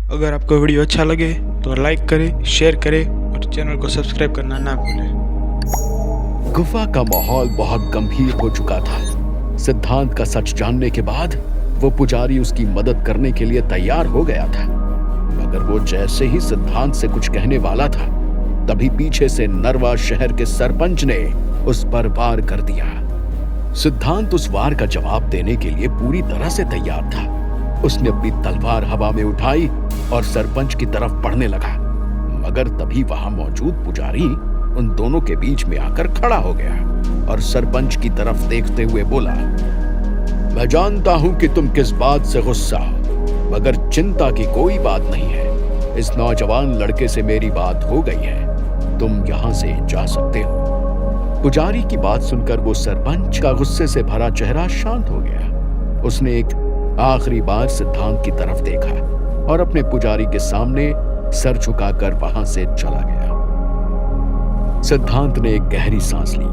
अगर आपको वीडियो अच्छा लगे तो लाइक करें, शेयर करें और चैनल को सब्सक्राइब करना ना भूलें। गुफा का माहौल बहुत गंभीर हो चुका था। सिद्धांत का सच जानने के बाद वो पुजारी उसकी मदद करने के लिए तैयार हो गया था, मगर वो जैसे ही सिद्धांत से कुछ कहने वाला था, तभी पीछे से नरवा शहर के सरपंच ने उस पर वार कर दिया। सिद्धांत उस वार का जवाब देने के लिए पूरी तरह से तैयार था। उसने अपनी तलवार हवा में उठाई और सरपंच की तरफ बढ़ने लगा, मगर तभी वहां मौजूद पुजारी उन दोनों के बीच में आकर खड़ा हो गया और सरपंच की तरफ देखते हुए बोला, मैं जानता हूं कि तुम किस बात से गुस्सा हो, मगर चिंता की कोई बात नहीं है। इस नौजवान लड़के से मेरी बात हो गई है, तुम यहां से जा सकते हो। पुजारी की बात सुनकर वो सरपंच का गुस्से से भरा चेहरा शांत हो गया। उसने एक आखिरी बार सिद्धांत की तरफ देखा और अपने पुजारी के सामने सर झुकाकर वहां से चला गया। सिद्धांत ने एक गहरी सांस ली।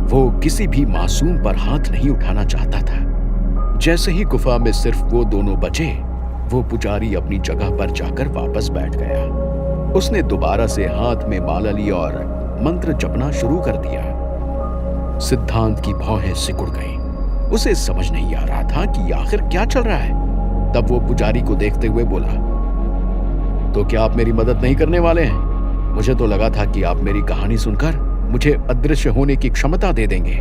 वो किसी भी मासूम पर हाथ नहीं उठाना चाहता था। जैसे ही गुफा में सिर्फ वो दोनों बचे, वो पुजारी अपनी जगह पर जाकर वापस बैठ गया। उसने दोबारा से हाथ में माला ली और मंत्र जपना शुरू कर दिया। सिद्धांत की भौहें सिकुड़ गईं। उसे समझ नहीं आ रहा था कि आखिर क्या चल रहा है। तब वो पुजारी को देखते हुए बोला, तो क्या आप मेरी मदद नहीं करने वाले हैं? मुझे तो लगा था कि आप मेरी कहानी सुनकर मुझे अदृश्य होने की क्षमता दे देंगे।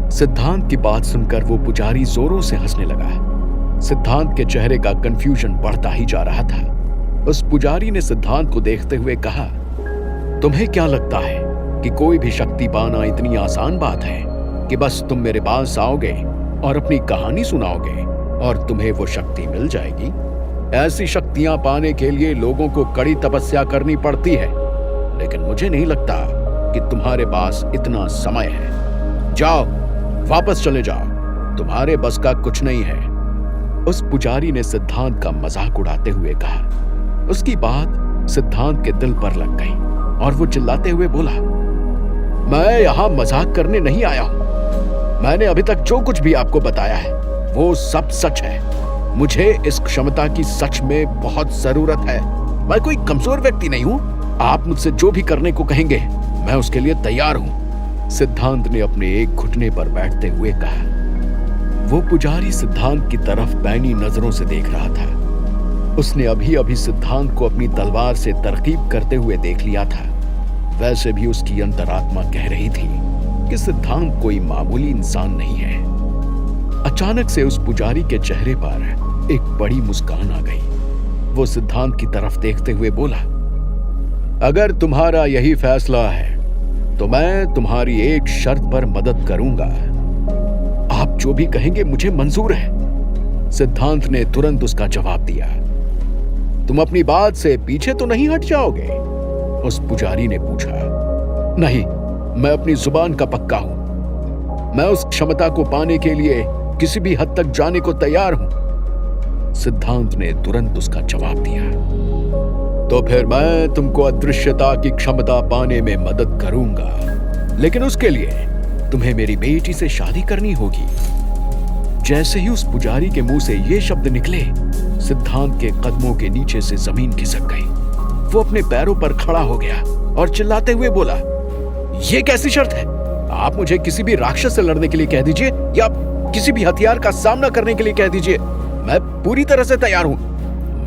सिद्धांत की बात सुनकर वो पुजारी जोरों से हंसने लगा। सिद्धांत के चेहरे का कंफ्यूजन बढ़ता ही जा रहा था। उस पुजारी ने सिद्धांत को देखते हुए कहा, तुम्हें क्या लगता है कि कोई भी शक्ति पाना इतनी आसान बात है कि बस तुम मेरे पास आओगे और अपनी कहानी सुनाओगे और तुम्हें वो शक्ति मिल जाएगी? ऐसी शक्तियां पाने के लिए लोगों को कड़ी तपस्या करनी पड़ती है, लेकिन मुझे नहीं लगता कि तुम्हारे पास इतना समय है। जाओ, वापस चले जाओ, तुम्हारे बस का कुछ नहीं है। उस पुजारी ने सिद्धांत का मजाक उड़ाते हुए कहा। उसकी बात सिद्धांत के दिल पर लग गई और वो चिल्लाते हुए बोला, मैं यहां मजाक करने नहीं आया हूं। मैंने अभी तक जो कुछ भी आपको बताया है वो सब सच है। मुझे इस क्षमता की सच में बहुत जरूरत है। मैं कोई कमजोर व्यक्ति नहीं हूं। आप मुझसे जो भी करने को कहेंगे मैं उसके लिए तैयार हूं। सिद्धांत ने अपने एक घुटने पर बैठते हुए कहा। वो पुजारी सिद्धांत की तरफ पैनी नजरों से देख रहा था। उसने अभी अभी सिद्धांत को अपनी तलवार से तरकीब करते हुए देख लिया था। वैसे भी उसकी अंतरात्मा कह रही थी कि सिद्धांत कोई मामूली इंसान नहीं है। अचानक से उस पुजारी के चेहरे पर एक बड़ी मुस्कान आ गई। वो सिद्धांत की तरफ देखते हुए बोला, अगर तुम्हारा यही फैसला है तो मैं तुम्हारी एक शर्त पर मदद करूंगा। आप जो भी कहेंगे मुझे मंजूर है। सिद्धांत ने तुरंत उसका जवाब दिया। तुम अपनी बात से पीछे तो नहीं हट जाओगे? उस पुजारी ने पूछा। नहीं, मैं अपनी जुबान का पक्का हूं। मैं उस क्षमता को पाने के लिए किसी भी हद तक जाने को तैयार हूं। सिद्धांत ने तुरंत उसका जवाब दिया। तो फिर मैं तुमको अदृश्यता की क्षमता पाने में मदद करूंगा, लेकिन उसके लिए तुम्हें मेरी बेटी से शादी करनी होगी। जैसे ही उस पुजारी के मुंह से ये शब्द निकले, सिद्धांत के कदमों के नीचे से जमीन खिसक गई। वो अपने पैरों पर खड़ा हो गया और चिल्लाते हुए बोला, ये कैसी शर्त है? आप मुझे किसी भी राक्षस से लड़ने के लिए कह दीजिए या किसी भी हथियार का सामना करने के लिए कह दीजिए, मैं पूरी तरह से तैयार हूं,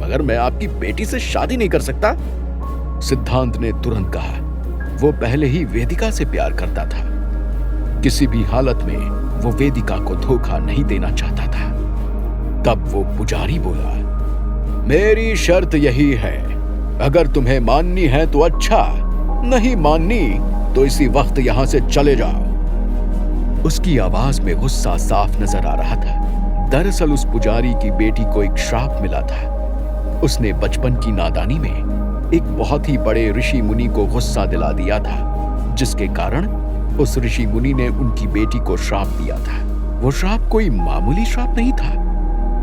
मगर मैं आपकी बेटी से शादी नहीं कर सकता। सिद्धांत ने तुरंत कहा। वो पहले ही वेदिका से प्यार करता था। किसी भी हालत में वो वेदिका को धोखा नहीं देना चाहता था। तब वो पुजारी बोला, मेरी शर्त यही है, अगर तुम्हें माननी है तो अच्छा, नहीं माननी तो इसी वक्त यहां से चले जाओ। उसकी आवाज में गुस्सा साफ नजर आ रहा था। दरअसल उस पुजारी की बेटी को एक श्राप मिला था। उसने बचपन की नादानी में एक बहुत ही बड़े ऋषि मुनि को गुस्सा दिला दिया था, जिसके कारण उस ऋषि मुनि ने उनकी बेटी को श्राप दिया था। वो श्राप कोई मामूली श्राप नहीं था।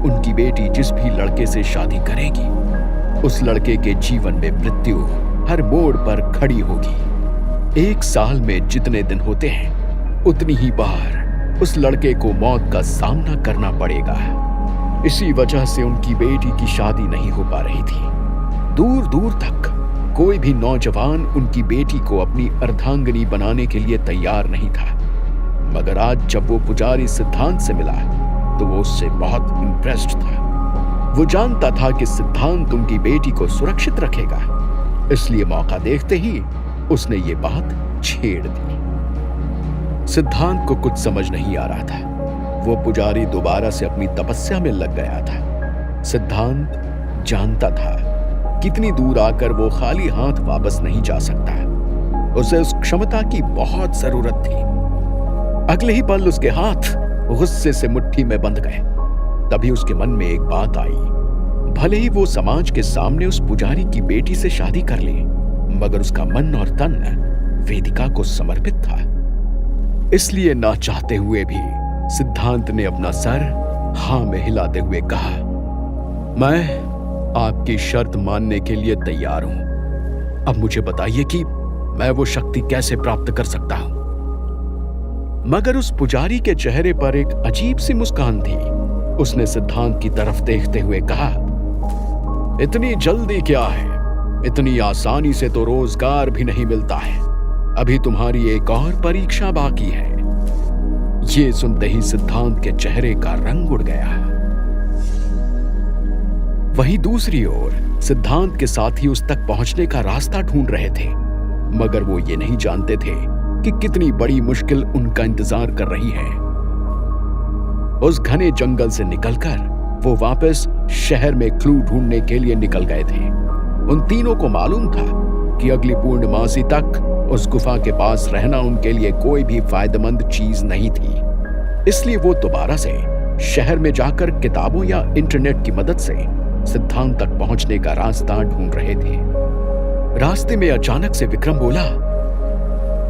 उनकी बेटी जिस भी लड़के से शादी करेगी, उस लड़के के जीवन में मृत्यु हर मोड़ पर खड़ी होगी। एक साल में जितने दिन होते हैं, उतनी ही बार उस लड़के को मौत का सामना करना पड़ेगा। इसी वजह से उनकी बेटी की शादी नहीं हो पा रही थी। दूर दूर तक कोई भी नौजवान उनकी बेटी को अपनी अर्धांगिनी बनाने के लिए तैयार नहीं था। मगर आज जब वो पुजारी सिद्धांत से मिला तो वो उससे बहुत इंप्रेस्ड था। वो जानता था कि सिद्धांत उनकी बेटी को सुरक्षित रखेगा, इसलिए मौका देखते ही उसने ये बात छेड़ दी। सिद्धांत को कुछ समझ नहीं आ रहा था। वो पुजारी दोबारा से अपनी तपस्या में लग गया था। सिद्धांत जानता था कितनी दूर आकर वो खाली हाथ वापस नहीं जा सकता। उसे उस क्षमता की बहुत जरूरत थी। अगले ही पल उसके हाथ गुस्से से मुट्ठी में बंध गए। तभी उसके मन में एक बात आई। भले ही वो समाज के सामने उस पुजारी की बेटी से शादी कर ले, मगर उसका मन और तन वेदिका को समर्पित था। इसलिए ना चाहते हुए भी सिद्धांत ने अपना सर हां में हिलाते हुए कहा, मैं आपकी शर्त मानने के लिए तैयार हूं। अब मुझे बताइए कि मैं वो शक्ति कैसे प्राप्त कर सकता हूं। मगर उस पुजारी के चेहरे पर एक अजीब सी मुस्कान थी। उसने सिद्धांत की तरफ देखते हुए कहा, इतनी जल्दी क्या है? इतनी आसानी से तो रोजगार भी नहीं मिलता है। अभी तुम्हारी एक और परीक्षा बाकी है। ये सुनते ही सिद्धांत के चेहरे का रंग उड़ गया। वहीं दूसरी ओर सिद्धांत के साथी उस तक पहुंचने का रास्ता ढूंढ रहे थे, मगर वो ये नहीं जानते थे कि कितनी बड़ी मुश्किल उनका इंतजार कर रही है। उस घने जंगल से निकलकर वो वापस शहर में क्लू ढूंढने के लिए निकल गए थे। उन तीनों को मालूम था कि अगली पूर्णमासी तक उस गुफा के पास रहना उनके लिए कोई भी फायदेमंद चीज नहीं थी। इसलिए वो दोबारा से शहर में जाकर किताबों या इंटरनेट की मदद से सिद्धांत तक पहुंचने का रास्ता ढूंढ रहे थे। रास्ते में अचानक से विक्रम बोला,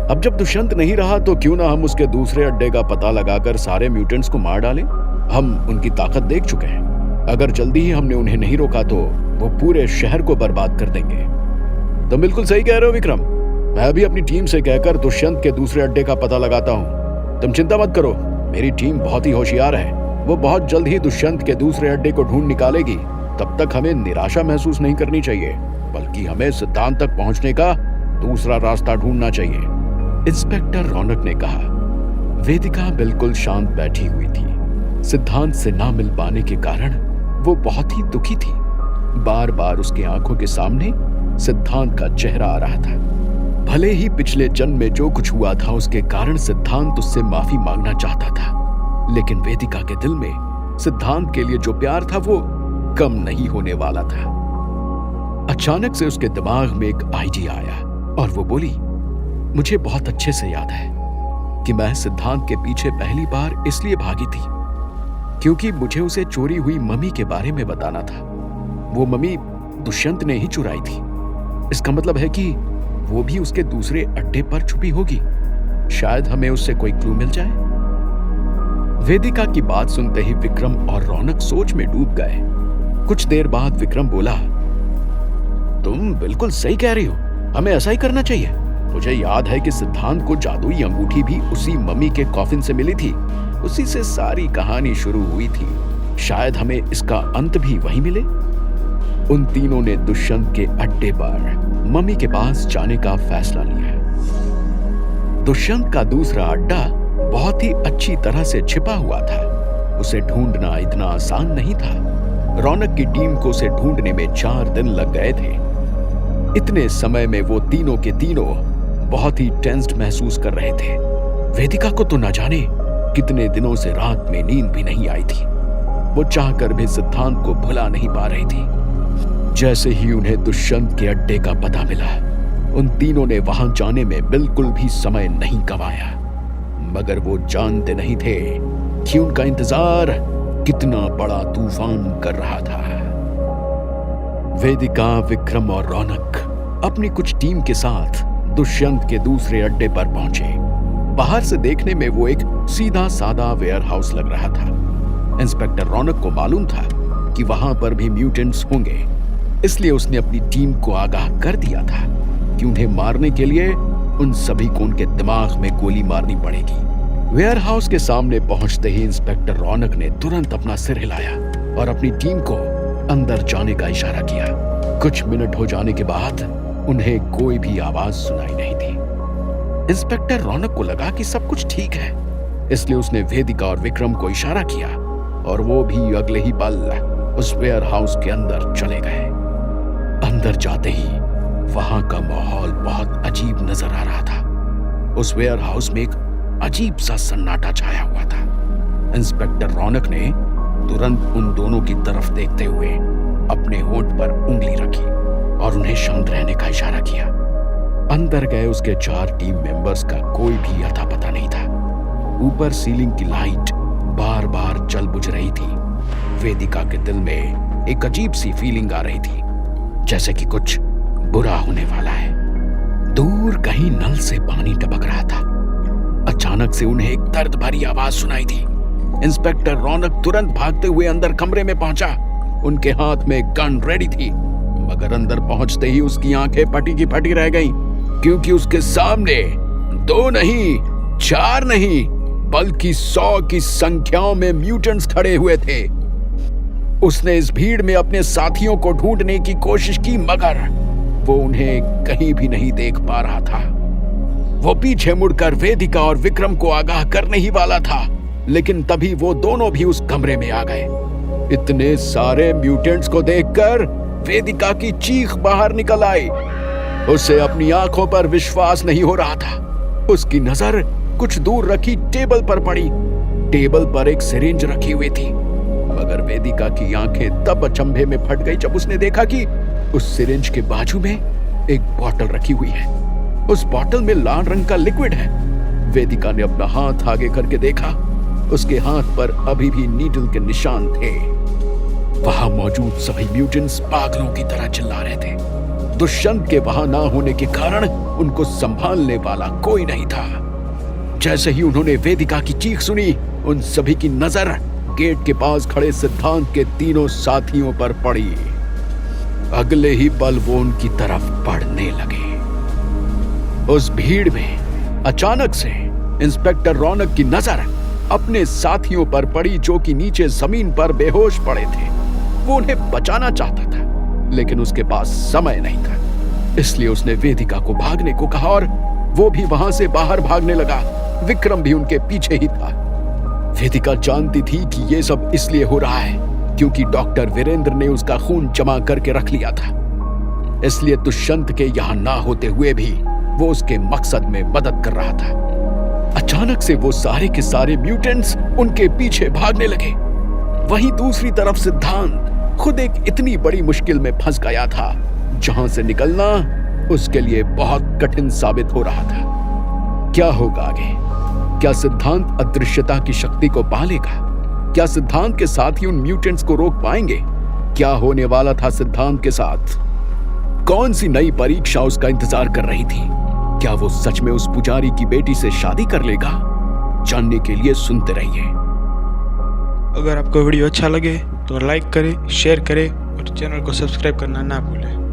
अब जब दुष्यंत नहीं रहा तो क्यों ना हम उसके दूसरे अड्डे का पता लगाकर सारे म्यूटेंट्स को मार डालें। हम उनकी ताकत देख चुके हैं। अगर जल्दी ही हमने उन्हें नहीं रोका तो वो पूरे शहर को बर्बाद कर देंगे। तुम बिल्कुल सही कह रहे हो विक्रम। मैं भी अपनी टीम से कहकर दुष्यंत के दूसरे अड्डे का पता लगाता हूँ। तुम चिंता मत करो, मेरी टीम बहुत ही होशियार है। वो बहुत जल्द ही दुष्यंत के दूसरे अड्डे को ढूंढ निकालेगी। तब तक हमें निराशा महसूस नहीं करनी चाहिए, बल्कि हमें सिद्धांत तक पहुंचने का दूसरा रास्ता ढूंढना चाहिए। इंस्पेक्टर रौनक ने कहा। वेदिका बिल्कुल शांत बैठी हुई थी। सिद्धांत से ना मिल पाने के कारण वो बहुत ही दुखी थी। बार बार उसकी आंखों के सामने सिद्धांत का चेहरा आ रहा था। भले ही पिछले जन्म में जो कुछ हुआ था उसके कारण सिद्धांत उससे माफी मांगना चाहता था, लेकिन वेदिका के दिल में सिद्धांत के लिए जो प्यार था वो कम नहीं होने वाला था। अचानक से उसके दिमाग में एक आइडिया आया और वो बोली, मुझे बहुत अच्छे से याद है कि मैं सिद्धांत के पीछे पहली बार इसलिए भागी थी क्योंकि मुझे उसे चोरी हुई मम्मी के बारे में बताना था। वो मम्मी दुष्यंत ने ही चुराई थी। इसका मतलब है कि वो भी उसके दूसरे अड्डे पर छुपी होगी। शायद हमें उससे कोई क्लू मिल जाए। वेदिका की बात सुनते ही विक्रम और रौनक सोच में डूब गए। कुछ देर बाद विक्रम बोला, तुम बिल्कुल सही कह रही हो, हमें ऐसा ही करना चाहिए। मुझे याद है कि सिद्धांत को जादुई अंगूठी भी उसी मम्मी के कॉफिन से मिली थी। उसी से सारी कहानी शुरू हुई थी। शायद हमें इसका अंत भी वही मिले। उन तीनों ने दुष्यंत के अड्डे पर मम्मी के पास जाने का फैसला लिया। दुष्यंत का दूसरा अड्डा बहुत ही अच्छी तरह से छिपा हुआ था। उसे ढूंढना इतना आसान नहीं था। रौनक की टीम को उसे ढूंढने में 4 दिन लग गए थे। इतने समय में वो तीनों के तीनों बहुत ही टेंस्ड महसूस कर रहे थे। वेदिका को तो न जाने कितने दिनों से रात में नींद भी नहीं आई थी। वो चाहकर भी सिद्धांत को भुला नहीं पा रही थी। जैसे ही उन्हें दुष्यंत के अड्डे का पता मिला, उन तीनों ने वहां जाने में बिल्कुल भी समय नहीं गंवाया। मगर वो जानते नहीं थे कि उनका इंतजार कितना बड़ा तूफान कर रहा था। वेदिका, विक्रम और रौनक अपनी कुछ टीम के साथ दुष्यंत के दूसरे अड्डे पर पहुंचे। बाहर से देखने में वो एक सीधा सादा वेयर हाउस लग रहा था। इंस्पेक्टर रौनक को मालूम था कि वहां पर भी म्यूटेंट्स होंगे, इसलिए उसने अपनी टीम को आगाह कर दिया था कि उन्हें मारने के लिए उन सभी को उनके दिमाग में गोली मारनी पड़ेगी। वेयर हाउस के सामने पहुंचते ही इंस्पेक्टर रौनक ने तुरंत अपना सिर हिलाया और अपनी टीम को अंदर जाने का इशारा किया। कुछ मिनट हो जाने के बाद उन्हें कोई भी आवाज सुनाई नहीं दी। इंस्पेक्टर रौनक को लगा कि सब कुछ ठीक है, इसलिए उसने वेदिका और विक्रम को इशारा किया और वो भी अगले ही पल उस वेयर हाउस के अंदर चले गए। अंदर जाते ही वहां का माहौल बहुत अजीब नजर आ रहा था। उस वेयर हाउस में एक अजीब सा सन्नाटा छाया हुआ था। इंस्पेक्टर रौनक ने तुरंत उन दोनों की तरफ देखते हुए अपने होंठ पर उंगली रखी और उन्हें शांत रहने का इशारा किया। अंदर गए उसके 4 टीम मेंबर्स का कोई भी अता पता नहीं था। ऊपर सीलिंग की लाइट बार बार जल बुझ रही थी। वेदिका के दिल में एक अजीब सी फीलिंग आ रही थी, जैसे कि कुछ बुरा होने वाला है। दूर कहीं नल से पानी टपक रहा था। अचानक से उन्हें एक दर्द भरी आवाज सुनाई दी। इंस्पेक्टर रौनक तुरंत भागते हुए अंदर कमरे में पहुंचा। उनके हाथ में गन रेडी थी, मगर अंदर पहुंचते ही उसकी आंखें फटी की फटी रह गईं, क्योंकि उसके सामने 2 नहीं, 4 नहीं, बल्कि 100 की संख्याओं में म्यूटेंट्स खड़े हुए थे। उसने इस भीड़ में अपने साथियों को ढूंढने की कोशिश की, मगर वो उन्हें कहीं भी नहीं देख पा रहा था। वो पीछे मुड़कर वेदिका और विक्रम को आगाह करने ही वाला था, लेकिन तभी वो दोनों भी उस कमरे में आ गए। इतने सारे म्यूटेंट्स को देखकर वेदिका की चीख बाहर निकल आई। उसे अपनी आंखों पर विश्वास नहीं हो रहा था। उसकी नजर कुछ दूर रखी टेबल पर पड़ी। टेबल पर एक सिरिंज रखी हुई थी, मगर वेदिका की आंखें तब अचंभे में फट गई जब उसने देखा कि उस सिरिंज के बाजू में एक बोतल रखी हुई है। उस बोतल में लाल रंग का लिक्विड है। वेदिका ने अपना हाथ आगे करके देखा। उसके हाथ पर अभी भी नीडल के निशान थे। वहां मौजूद सभी म्यूटेंट्स पागलों की तरह चिल्ला रहे थे। दुष्यंत के वहां ना होने के कारण उनको संभालने वाला कोई नहीं था। जैसे ही उन्होंने वेदिका की चीख सुनी, उन सभी की नजर गेट के पास खड़े सिद्धांत के तीनों साथियों पर पड़ी। अगले ही पल वो उनकी तरफ बढ़ने लगे। उस भीड़ में अचानक से इंस्पेक्टर रौनक की नजर अपने साथियों पर पड़ी, जो कि नीचे जमीन पर बेहोश पड़े थे। वो उन्हें बचाना चाहता था, लेकिन उसके पास समय नहीं था। इसलिए उसने वेदिका को भागने को कहा और वो भी वहां से बाहर भागने लगा। विक्रम भी उनके पीछे ही था। वेदिका जानती थी कि ये सब इसलिए हो रहा है क्योंकि डॉक्टर वीरेंद्र ने उसका खून जमा करके रख लिया था। इसलिए दुष्यंत के यहां ना होते हुए भी वो उसके मकसद में मदद कर रहा था। अचानक से वो सारे के सारे म्यूटेंट्स उनके पीछे भागने लगे। वहीं दूसरी तरफ सिद्धांत खुद एक इतनी बड़ी मुश्किल में फंस गया था, जहां से निकलना उसके लिए बहुत कठिन साबित हो रहा था। क्या होगा आगे? क्या सिद्धांत अदृश्यता की शक्ति को पा लेगा? क्या सिद्धांत के साथ ही उन म्यूटेंट्स को रोक पाएंगे? क्या होने वाला था सिद्धांत के साथ? कौन सी नई परीक्षा उसका इंतजार कर रही थी? क्या वो सच में उस पुजारी की बेटी से शादी कर लेगा? जानने के लिए सुनते रहिए। अगर आपको वीडियो अच्छा लगे तो लाइक करें, शेयर करें और चैनल को सब्सक्राइब करना ना भूलें।